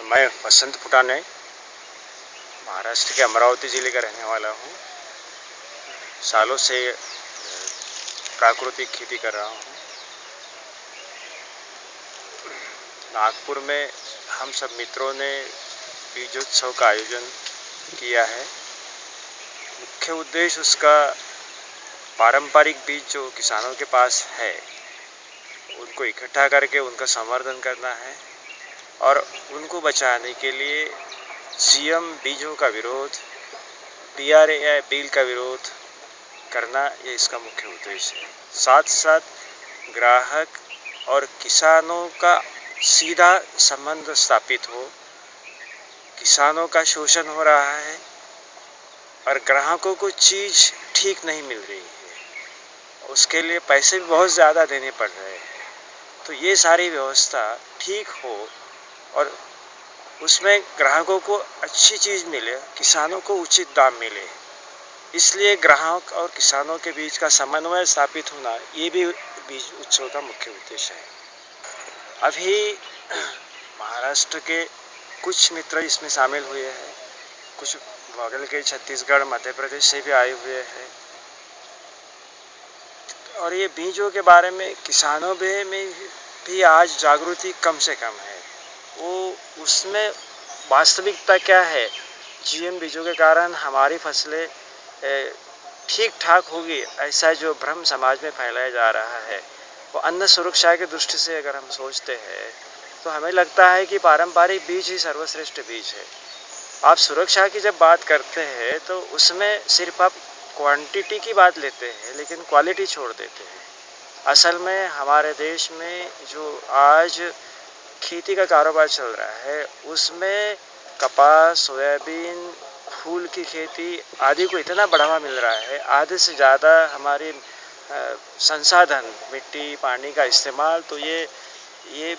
मैं वसंत फुटाने महाराष्ट्र के अमरावती ज़िले का रहने वाला हूँ। सालों से प्राकृतिक खेती कर रहा हूँ। नागपुर में हम सब मित्रों ने बीजोत्सव का आयोजन किया है। मुख्य उद्देश्य उसका पारंपरिक बीज जो किसानों के पास है उनको इकट्ठा करके उनका संवर्धन करना है और उनको बचाने के लिए जीएम बीजों का विरोध, पीआरए बिल का विरोध करना, ये इसका मुख्य उद्देश्य है। साथ साथ ग्राहक और किसानों का सीधा संबंध स्थापित हो। किसानों का शोषण हो रहा है और ग्राहकों को चीज़ ठीक नहीं मिल रही है, उसके लिए पैसे भी बहुत ज़्यादा देने पड़ रहे हैं। तो ये सारी व्यवस्था ठीक हो और उसमें ग्राहकों को अच्छी चीज़ मिले, किसानों को उचित दाम मिले, इसलिए ग्राहक और किसानों के बीच का समन्वय स्थापित होना, ये भी बीज उत्सव का मुख्य उद्देश्य है। अभी महाराष्ट्र के कुछ मित्र इसमें शामिल हुए हैं, कुछ बगल के छत्तीसगढ़, मध्य प्रदेश से भी आए हुए हैं और ये बीजों के बारे में किसानों में भी आज जागृति कम से कम है। वो उसमें वास्तविकता क्या है, जीएम बीजों के कारण हमारी फसलें ठीक ठाक होगी, ऐसा जो भ्रम समाज में फैलाया जा रहा है, वो अन्न सुरक्षा की दृष्टि से अगर हम सोचते हैं तो हमें लगता है कि पारंपरिक बीज ही सर्वश्रेष्ठ बीज है। आप सुरक्षा की जब बात करते हैं तो उसमें सिर्फ आप क्वांटिटी की बात लेते हैं लेकिन क्वालिटी छोड़ देते हैं। असल में हमारे देश में जो आज खेती का कारोबार चल रहा है उसमें कपास, सोयाबीन, फूल की खेती आदि को इतना बढ़ावा मिल रहा है, आधे से ज़्यादा हमारे संसाधन, मिट्टी, पानी का इस्तेमाल, तो ये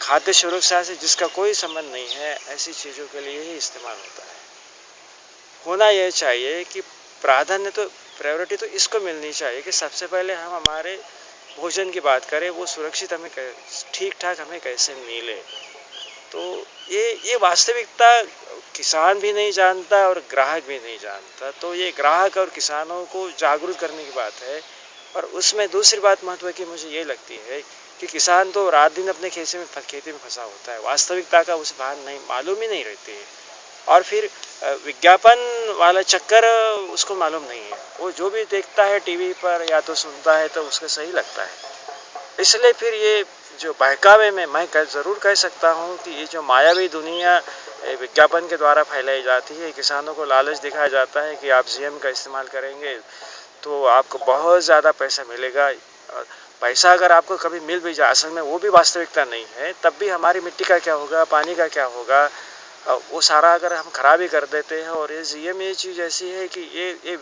खाद्य सुरक्षा से जिसका कोई संबंध नहीं है, ऐसी चीज़ों के लिए ही इस्तेमाल होता है। होना यह चाहिए कि प्रायोरिटी तो इसको मिलनी चाहिए कि सबसे पहले हम हमारे भोजन की बात करें, वो सुरक्षित हमें ठीक ठाक हमें कैसे मिले। तो ये वास्तविकता किसान भी नहीं जानता और ग्राहक भी नहीं जानता। तो ये ग्राहक और किसानों को जागरूक करने की बात है। और उसमें दूसरी बात महत्व की मुझे ये लगती है कि किसान तो रात दिन अपने खेती में फंसा होता है, वास्तविकता का उसे भान नहीं मालूम ही नहीं रहती है और फिर विज्ञापन वाला चक्कर उसको मालूम नहीं है। वो जो भी देखता है टीवी पर या तो सुनता है तो उसको सही लगता है। इसलिए फिर ये जो बहकावे में मैं ज़रूर कह सकता हूँ कि ये जो मायावी दुनिया विज्ञापन के द्वारा फैलाई जाती है, किसानों को लालच दिखाया जाता है कि आप जीएम का इस्तेमाल करेंगे तो आपको बहुत ज़्यादा पैसा मिलेगा। पैसा अगर आपको कभी मिल भी जाए, असल में वो भी वास्तविकता नहीं है, तब भी हमारी मिट्टी का क्या होगा, पानी का क्या होगा, वो सारा अगर हम खराब ही कर देते हैं। और ये जीएम ये चीज़ ऐसी है कि ये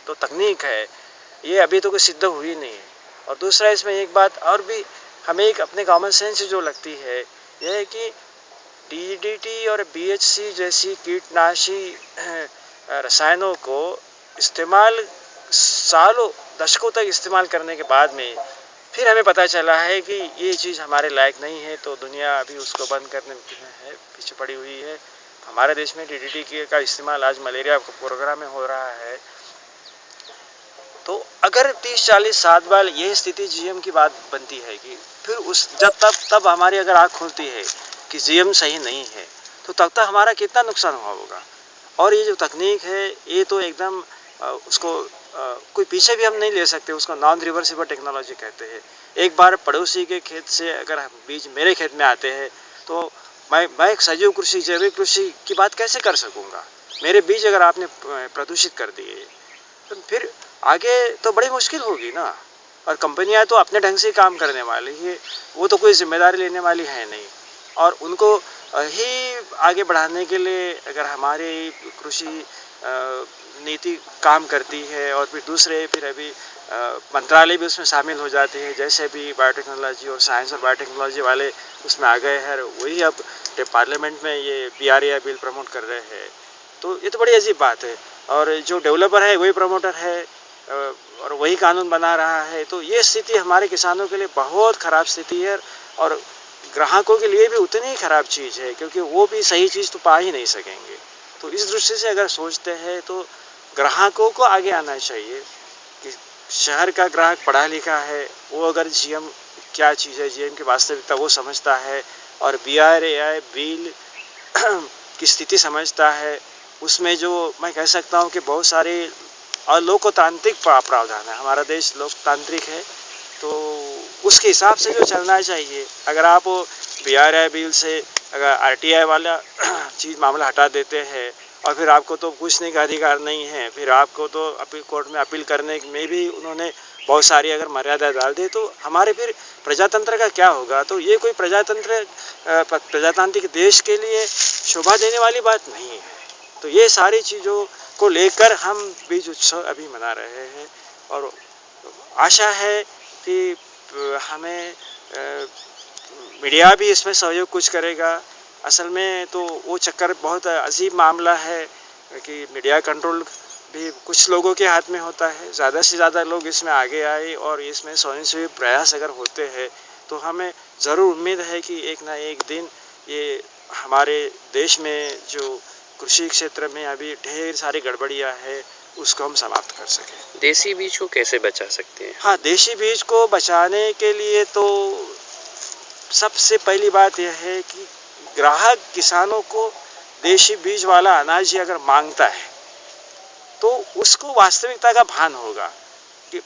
तो तकनीक है, ये अभी तो कोई सिद्ध हुई नहीं है। और दूसरा इसमें एक बात और भी हमें एक अपने कॉमन सेंस जो लगती है, यह है कि डीडीटी और बीएचसी जैसी कीटनाशी रसायनों को इस्तेमाल सालों दशकों तक इस्तेमाल करने के बाद में फिर हमें पता चला है कि ये चीज़ हमारे लायक नहीं है, तो दुनिया अभी उसको बंद करने में है, पीछे पड़ी हुई है। हमारे देश में डीडीटी का इस्तेमाल आज मलेरिया प्रोग्राम में हो रहा है। तो अगर 30-40 साल बाद यही स्थिति जीएम की बात बनती है कि फिर तब हमारी अगर आँख खुलती है कि जीएम सही नहीं है, तो तब तक हमारा कितना नुकसान हुआ होगा। और ये जो तकनीक है ये तो एकदम उसको कोई पीछे भी हम नहीं ले सकते, उसको नॉन रिवर्सिबल टेक्नोलॉजी कहते हैं। एक बार पड़ोसी के खेत से अगर बीज मेरे खेत में आते हैं तो मैं एक सजीव कृषि, जैविक कृषि की बात कैसे कर सकूँगा। मेरे बीज अगर आपने प्रदूषित कर दिए तो फिर आगे तो बड़ी मुश्किल होगी ना। और कंपनियां तो अपने ढंग से काम करने वाली है, वो तो कोई जिम्मेदारी लेने वाली है नहीं। और उनको ही आगे बढ़ाने के लिए अगर हमारी कृषि नीति काम करती है और फिर अभी मंत्रालय भी उसमें शामिल हो जाते हैं, जैसे भी बायोटेक्नोलॉजी और साइंस और बायोटेक्नोलॉजी वाले उसमें आ गए हैं, वही अब पार्लियामेंट में ये पीआरए बिल प्रमोट कर रहे हैं। तो ये तो बड़ी अजीब बात है। और जो डेवलपर है वही प्रमोटर है और वही कानून बना रहा है। तो ये स्थिति हमारे किसानों के लिए बहुत ख़राब स्थिति है। और ग्राहकों के लिए भी उतनी ही खराब चीज़ है, क्योंकि वो भी सही चीज़ तो पा ही नहीं सकेंगे। तो इस दृष्टि से अगर सोचते हैं तो ग्राहकों को आगे आना चाहिए कि शहर का ग्राहक पढ़ा लिखा है, वो अगर जीएम क्या चीज़ है, जीएम की वास्तविकता वो समझता है और बीआरएआई बिल की स्थिति समझता है, उसमें जो मैं कह सकता हूँ कि बहुत सारे अलोकतांत्रिक प्रावधान है। हमारा देश लोकतांत्रिक है, तो उसके हिसाब से जो चलना चाहिए। अगर आप बीआरआई बिल से अगर आरटीआई वाला चीज़ मामला हटा देते हैं और फिर आपको तो पूछने का अधिकार नहीं है, फिर आपको तो अपील कोर्ट में अपील करने में भी उन्होंने बहुत सारी अगर मर्यादा डाल दी, तो हमारे फिर प्रजातंत्र का क्या होगा। तो ये कोई प्रजातांत्रिक देश के लिए शोभा देने वाली बात नहीं है। तो ये सारी चीज़ों को लेकर हम बीज उत्सव अभी मना रहे हैं और आशा है कि हमें मीडिया भी इसमें सहयोग कुछ करेगा। असल में तो वो चक्कर बहुत अजीब मामला है कि मीडिया कंट्रोल भी कुछ लोगों के हाथ में होता है। ज़्यादा से ज़्यादा लोग इसमें आगे आए और इसमें स्वयंसेवी प्रयास अगर होते हैं तो हमें ज़रूर उम्मीद है कि एक ना एक दिन ये हमारे देश में जो कृषि क्षेत्र में अभी ढेर सारी गड़बड़ियाँ है उसको हम समाप्त कर सकें। देसी बीज को कैसे बचा सकते हैं? हाँ, देशी बीज को बचाने के लिए तो सबसे पहली बात यह है कि ग्राहक किसानों को देशी बीज वाला अनाज ही अगर मांगता है तो उसको वास्तविकता का भान होगा कि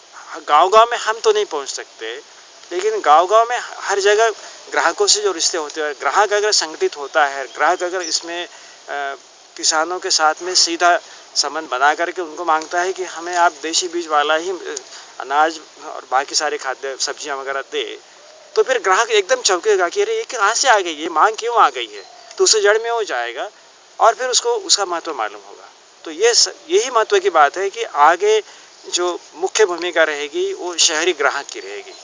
गांव-गांव में हम तो नहीं पहुंच सकते, लेकिन गांव-गांव में हर जगह ग्राहकों से जो रिश्ते होते हैं, ग्राहक अगर संगठित होता है, ग्राहक अगर इसमें किसानों के साथ में सीधा संबंध बना करके उनको मांगता है कि हमें आप देशी बीज वाला ही अनाज और बाकी सारे खाद्य सब्जियां वगैरह दे, तो फिर ग्राहक एकदम चौंकेगा कि अरे ये कहाँ से आ गई है, मांग क्यों आ गई है। तो उसे जड़ में हो जाएगा और फिर उसको उसका महत्व मालूम होगा। तो यही महत्व की बात है कि आगे जो मुख्य भूमिका रहेगी वो शहरी ग्राहक की रहेगी।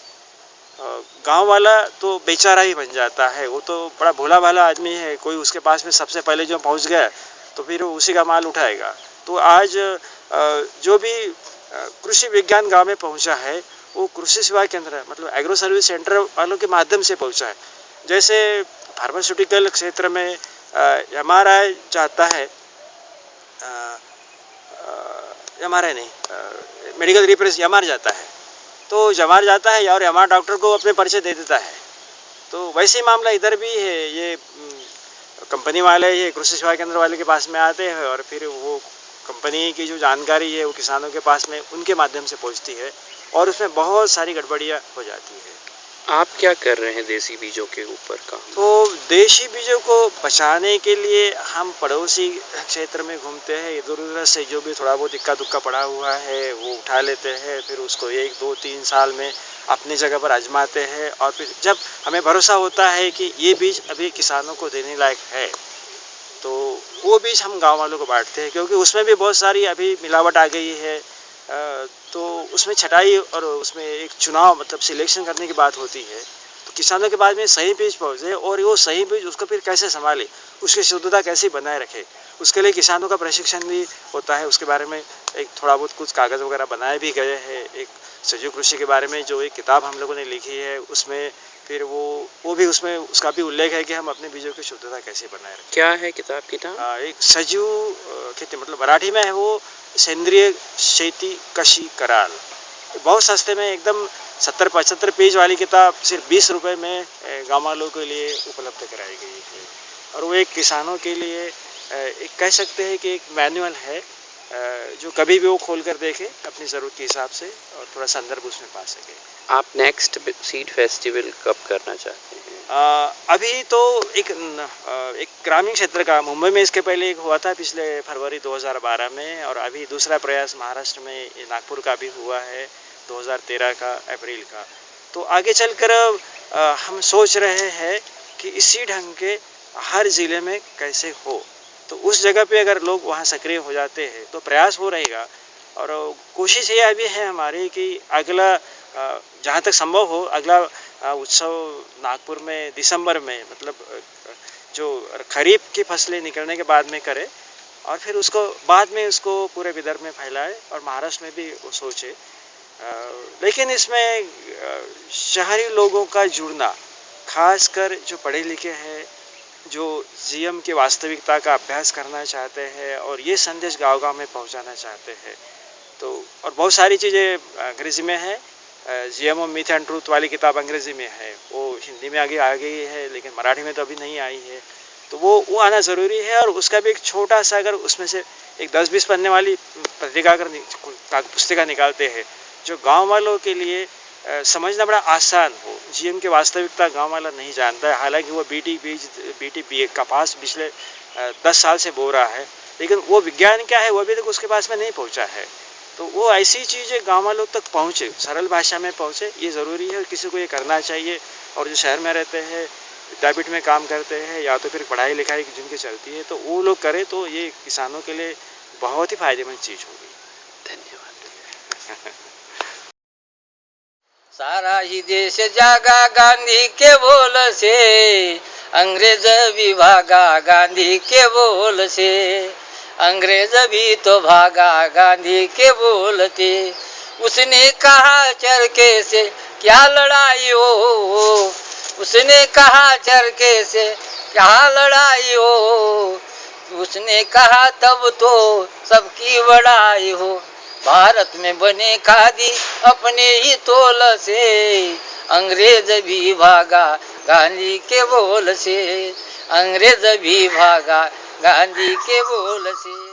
गांव वाला तो बेचारा ही बन जाता है, वो तो बड़ा भोला भाला आदमी है, कोई उसके पास में सबसे पहले जो पहुंच गया तो फिर उसी का माल उठाएगा। तो आज जो भी कृषि विज्ञान गांव में पहुंचा है वो कृषि सेवा केंद्र मतलब एग्रो सर्विस सेंटर वालों के माध्यम से पहुंचा है। जैसे फार्मास्यूटिकल क्षेत्र में एमआरआई चाहता है, एमआरआई नहीं, मेडिकल रिप्रेजेंटेटिव एमआर जाता है, तो एमआर जाता है और एमआर डॉक्टर को अपने परिचय दे देता है। तो वैसे ही मामला इधर भी है। ये कंपनी वाले ये कृषि सेवा केंद्र वाले के पास में आते हैं और फिर वो कंपनी की जो जानकारी है वो किसानों के पास में उनके माध्यम से पहुंचती है और उसमें बहुत सारी गड़बड़ियाँ हो जाती है। आप क्या कर रहे हैं देसी बीजों के ऊपर काम? तो देशी बीजों को बचाने के लिए हम पड़ोसी क्षेत्र में घूमते हैं, इधर उधर से जो भी थोड़ा बहुत इक्का दुक्का पड़ा हुआ है वो उठा लेते हैं, फिर उसको 1, 2, 3 साल में अपनी जगह पर आजमाते हैं और फिर जब हमें भरोसा होता है कि ये बीज अभी किसानों को देने लायक है तो वो बीज हम गांव वालों को बांटते हैं, क्योंकि उसमें भी बहुत सारी अभी मिलावट आ गई है। तो उसमें छटाई और उसमें एक चुनाव मतलब सिलेक्शन करने की बात होती है। तो किसानों के पास में सही बीज पहुँचे और वो सही बीज उसको फिर कैसे संभाले, उसकी शुद्धता कैसे बनाए रखे, उसके लिए किसानों का प्रशिक्षण भी होता है। उसके बारे में एक थोड़ा बहुत कुछ कागज़ वगैरह बनाए भी गए हैं। एक सजीव कृषि के बारे में जो एक किताब हम लोगों ने लिखी है उसमें फिर वो भी उसमें उसका भी उल्लेख है कि हम अपने बीजों की शुद्धता कैसे बनाए रखें। क्या है किताब की नाम? एक सजीव खेती मतलब मराठी में है वो सेंद्रिय शेती कशी कराल। बहुत सस्ते में एकदम 70-75 पेज वाली किताब सिर्फ 20 रुपये में गाँव वालों के लिए उपलब्ध कराई गई है और वो एक किसानों के लिए एक कह सकते हैं कि एक मैनुअल है जो कभी भी वो खोल कर देखे अपनी ज़रूरत के हिसाब से और थोड़ा संदर्भ उसमें पा सके। आप नेक्स्ट सीड फेस्टिवल कब करना चाहते हैं? अभी तो एक ग्रामीण क्षेत्र का मुंबई में इसके पहले एक हुआ था पिछले फरवरी 2012 में और अभी दूसरा प्रयास महाराष्ट्र में नागपुर का भी हुआ है 2013 का अप्रैल का। तो आगे चलकर हम सोच रहे हैं कि इसी ढंग के हर ज़िले में कैसे हो, तो उस जगह पे अगर लोग वहाँ सक्रिय हो जाते हैं तो प्रयास वो रहेगा। और कोशिश ये अभी है हमारी कि अगला जहाँ तक संभव हो अगला उत्सव नागपुर में दिसंबर में मतलब जो खरीफ की फसलें निकलने के बाद में करें और फिर उसको बाद में उसको पूरे विदर्भ में फैलाए और महाराष्ट्र में भी वो सोचे। लेकिन इसमें शहरी लोगों का जुड़ना खासकर जो पढ़े लिखे हैं, जो जीएम की वास्तविकता का अभ्यास करना चाहते हैं और ये संदेश गाँव-गाँव में पहुंचाना चाहते हैं। तो और बहुत सारी चीज़ें अंग्रेज़ी में है। जीएमओ मिथ एंड ट्रूथ वाली किताब अंग्रेज़ी में है, वो हिंदी में आगे आ गई है, लेकिन मराठी में तो अभी नहीं आई है। तो वो आना ज़रूरी है और उसका भी एक छोटा-सा, अगर उसमें से एक 10-20 पन्ने वाली पत्रिका अगर पुस्तिका निकालते हैं, जो गाँव वालों के लिए समझना बड़ा आसान हो। जीएम की वास्तविकता गाँव वाला नहीं जानता है, हालाँकि वो बीटी कपास पिछले 10 साल से बो रहा है, लेकिन वो विज्ञान क्या है वो अभी तक उसके पास में नहीं पहुँचा है। तो वो ऐसी चीज़ें गाँव वालों तक पहुँचे, सरल भाषा में पहुँचे, ये ज़रूरी है और किसी को ये करना चाहिए। और जो शहर में रहते हैं, विद्यापीठ में काम करते हैं या तो फिर पढ़ाई लिखाई जिनकी चलती है, तो वो लोग करें तो ये किसानों के लिए बहुत ही फायदेमंद चीज़ होगी। धन्यवाद। सारा ही देश जागा गांधी के बोल से, अंग्रेज भी भागा गांधी के बोल से, अंग्रेज भी तो भागा गांधी के बोलते। उसने कहा चरखे से क्या लड़ाई हो, उसने कहा चरखे से क्या लड़ाई हो, उसने कहा तब तो सबकी बड़ाई हो। भारत में बने खादी अपने ही तोल से, अंग्रेज भी भागा गांधी के बोल से, अंग्रेज भी भागा गांधी के बोल से।